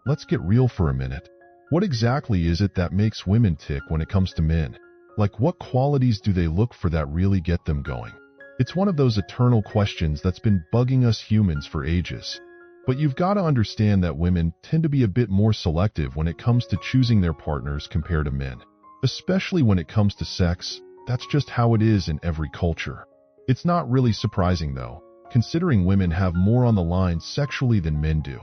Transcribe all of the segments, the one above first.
let's get real for a minute. What exactly is it that makes women tick when it comes to men? Like, what qualities do they look for that really get them going? It's one of those eternal questions that's been bugging us humans for ages. But you've got to understand that women tend to be a bit more selective when it comes to choosing their partners compared to men. Especially when it comes to sex, that's just how it is in every culture. It's not really surprising though, considering women have more on the line sexually than men do.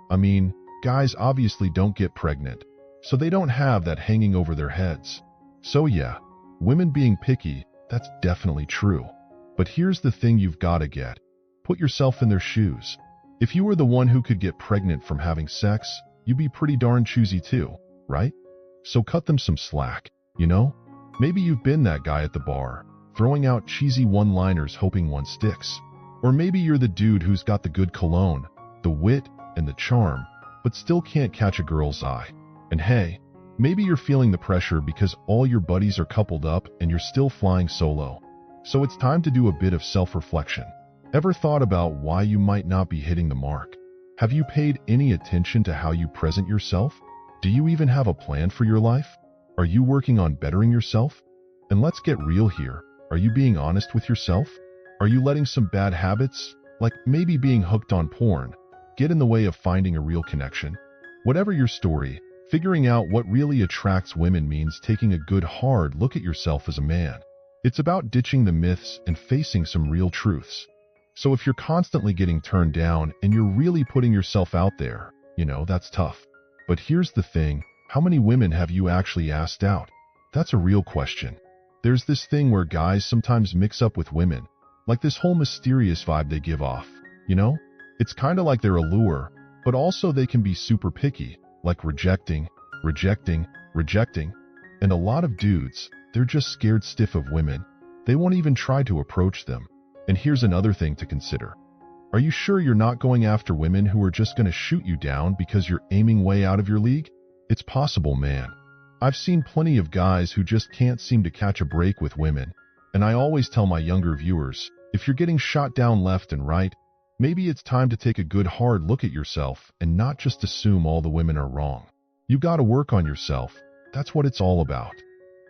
I mean, guys obviously don't get pregnant, so they don't have that hanging over their heads. So yeah, women being picky, that's definitely true. But here's the thing you've got to get. Put yourself in their shoes. If you were the one who could get pregnant from having sex, you'd be pretty darn choosy too, right? So cut them some slack, you know? Maybe you've been that guy at the bar, throwing out cheesy one-liners hoping one sticks. Or maybe you're the dude who's got the good cologne, the wit, and the charm, but still can't catch a girl's eye. And hey, maybe you're feeling the pressure because all your buddies are coupled up and you're still flying solo. So it's time to do a bit of self-reflection. Ever thought about why you might not be hitting the mark? Have you paid any attention to how you present yourself? Do you even have a plan for your life? Are you working on bettering yourself? And let's get real here. Are you being honest with yourself? Are you letting some bad habits, like maybe being hooked on porn, get in the way of finding a real connection? Whatever your story, figuring out what really attracts women means taking a good hard look at yourself as a man. It's about ditching the myths and facing some real truths. So if you're constantly getting turned down and you're really putting yourself out there, that's tough. But here's the thing, how many women have you actually asked out? That's a real question. There's this thing where guys sometimes mix up with women, like this whole mysterious vibe they give off, It's kind of like they're a lure, but also they can be super picky, like rejecting. And a lot of dudes, they're just scared stiff of women. They won't even try to approach them. And here's another thing to consider. Are you sure you're not going after women who are just going to shoot you down because you're aiming way out of your league? It's possible, man. I've seen plenty of guys who just can't seem to catch a break with women. And I always tell my younger viewers, if you're getting shot down left and right, maybe it's time to take a good hard look at yourself and not just assume all the women are wrong. You gotta work on yourself. That's what it's all about.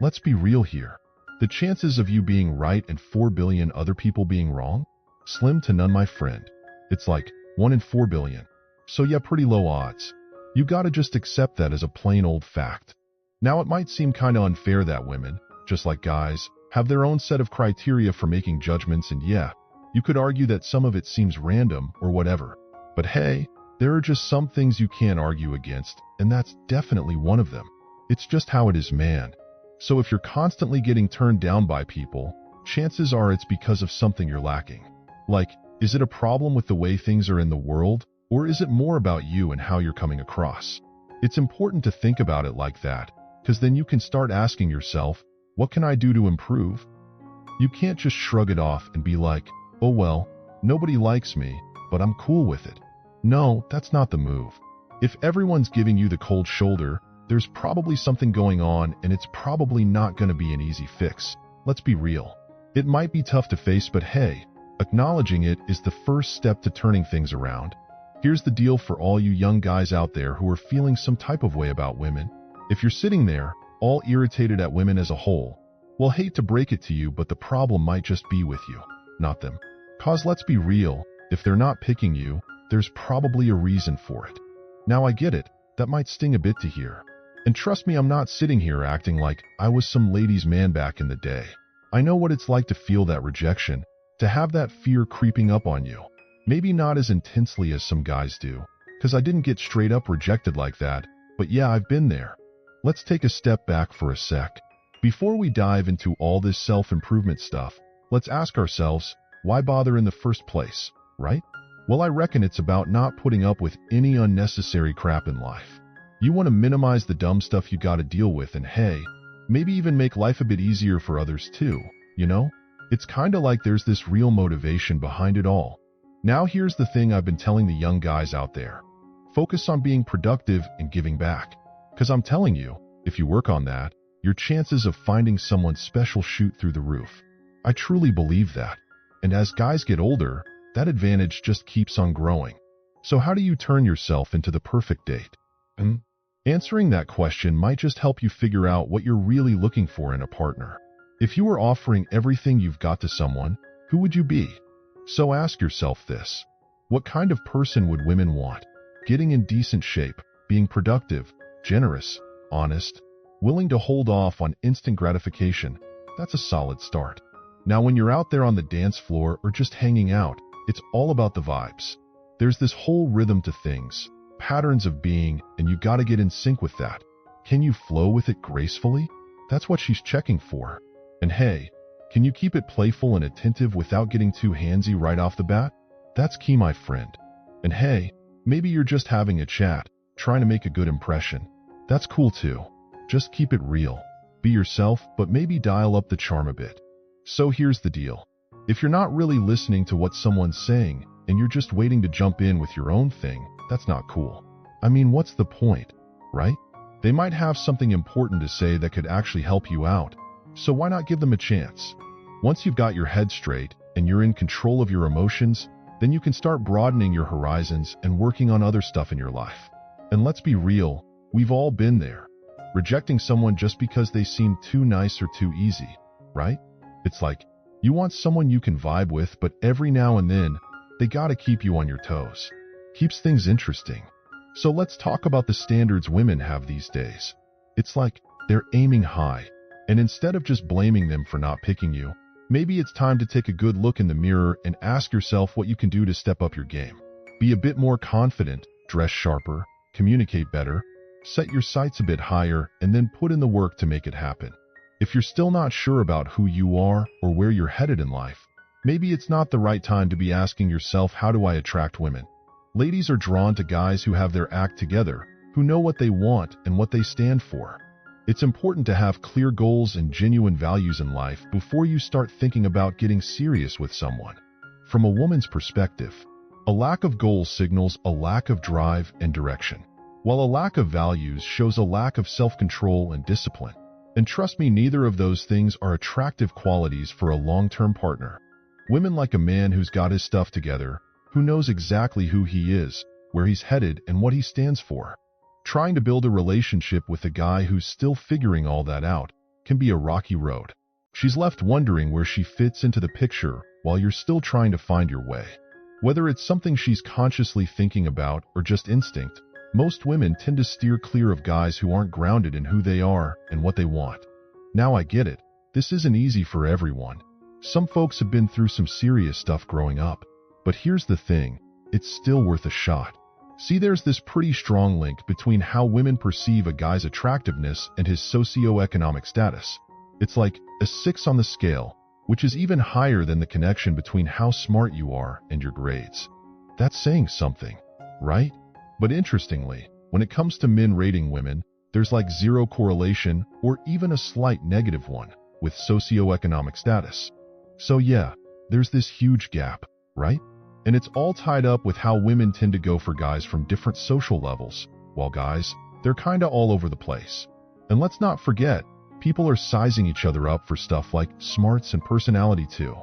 Let's be real here. The chances of you being right and 4 billion other people being wrong? Slim to none, my friend. It's like 1 in 4 billion. So yeah, pretty low odds. You gotta just accept that as a plain old fact. Now it might seem kinda unfair that women, just like guys, have their own set of criteria for making judgments, and yeah, you could argue that some of it seems random or whatever. But hey, there are just some things you can't argue against, and that's definitely one of them. It's just how it is, man. So if you're constantly getting turned down by people, chances are it's because of something you're lacking. Like, is it a problem with the way things are in the world, or is it more about you and how you're coming across? It's important to think about it like that, because then you can start asking yourself, what can I do to improve? You can't just shrug it off and be like, oh well, nobody likes me, but I'm cool with it. No, that's not the move. If everyone's giving you the cold shoulder, there's probably something going on, and it's probably not going to be an easy fix. Let's be real. It might be tough to face, but hey, acknowledging it is the first step to turning things around. Here's the deal for all you young guys out there who are feeling some type of way about women. If you're sitting there, all irritated at women as a whole, well, hate to break it to you, but the problem might just be with you, not them. 'Cause let's be real, if they're not picking you, there's probably a reason for it. Now I get it, that might sting a bit to hear. And trust me, I'm not sitting here acting like I was some ladies' man back in the day. I know what it's like to feel that rejection, to have that fear creeping up on you. Maybe not as intensely as some guys do, 'cause I didn't get straight up rejected like that, but yeah, I've been there. Let's take a step back for a sec. Before we dive into all this self-improvement stuff, let's ask ourselves, why bother in the first place, right? Well, I reckon it's about not putting up with any unnecessary crap in life. You want to minimize the dumb stuff you gotta deal with, and hey, maybe even make life a bit easier for others too, It's kinda like there's this real motivation behind it all. Now here's the thing I've been telling the young guys out there. Focus on being productive and giving back. 'Cause I'm telling you, if you work on that, your chances of finding someone special shoot through the roof. I truly believe that. And as guys get older, that advantage just keeps on growing. So how do you turn yourself into the perfect date? Answering that question might just help you figure out what you're really looking for in a partner. If you were offering everything you've got to someone, who would you be? So ask yourself this. What kind of person would women want? Getting in decent shape, being productive, generous, honest, willing to hold off on instant gratification. That's a solid start. Now, when you're out there on the dance floor or just hanging out, it's all about the vibes. There's this whole rhythm to things, patterns of being, and you gotta get in sync with that. Can you flow with it gracefully? That's what she's checking for. And hey, can you keep it playful and attentive without getting too handsy right off the bat? That's key, my friend. And hey, maybe you're just having a chat, trying to make a good impression. That's cool too. Just keep it real. Be yourself, but maybe dial up the charm a bit. So here's the deal. If you're not really listening to what someone's saying, and you're just waiting to jump in with your own thing, that's not cool. I mean, what's the point, right? They might have something important to say that could actually help you out, so why not give them a chance? Once you've got your head straight and you're in control of your emotions, then you can start broadening your horizons and working on other stuff in your life. And let's be real, we've all been there. Rejecting someone just because they seem too nice or too easy, right? It's like, you want someone you can vibe with, but every now and then, they gotta keep you on your toes. Keeps things interesting. So let's talk about the standards women have these days. It's like they're aiming high, and instead of just blaming them for not picking you, maybe it's time to take a good look in the mirror and ask yourself what you can do to step up your game. Be a bit more confident, dress sharper, communicate better, set your sights a bit higher, and then put in the work to make it happen. If you're still not sure about who you are or where you're headed in life, maybe it's not the right time to be asking yourself, how do I attract women? Ladies are drawn to guys who have their act together, who know what they want and what they stand for. It's important to have clear goals and genuine values in life before you start thinking about getting serious with someone. From a woman's perspective, a lack of goals signals a lack of drive and direction, while a lack of values shows a lack of self-control and discipline. And trust me, neither of those things are attractive qualities for a long-term partner. Women like a man who's got his stuff together, who knows exactly who he is, where he's headed, and what he stands for. Trying to build a relationship with a guy who's still figuring all that out can be a rocky road. She's left wondering where she fits into the picture while you're still trying to find your way. Whether it's something she's consciously thinking about or just instinct, most women tend to steer clear of guys who aren't grounded in who they are and what they want. Now I get it. This isn't easy for everyone. Some folks have been through some serious stuff growing up. But here's the thing, it's still worth a shot. See, there's this pretty strong link between how women perceive a guy's attractiveness and his socioeconomic status. It's like a 6 on the scale, which is even higher than the connection between how smart you are and your grades. That's saying something, right? But interestingly, when it comes to men rating women, there's like zero correlation or even a slight negative one with socioeconomic status. So yeah, there's this huge gap, right? And it's all tied up with how women tend to go for guys from different social levels, while guys, they're kinda all over the place. And let's not forget, people are sizing each other up for stuff like smarts and personality too.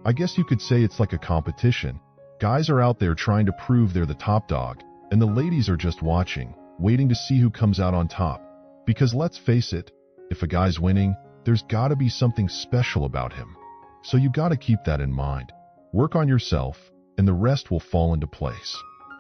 I guess you could say it's like a competition. Guys are out there trying to prove they're the top dog, and the ladies are just watching, waiting to see who comes out on top. Because let's face it, if a guy's winning, there's gotta be something special about him. So you gotta keep that in mind. Work on yourself, and the rest will fall into place.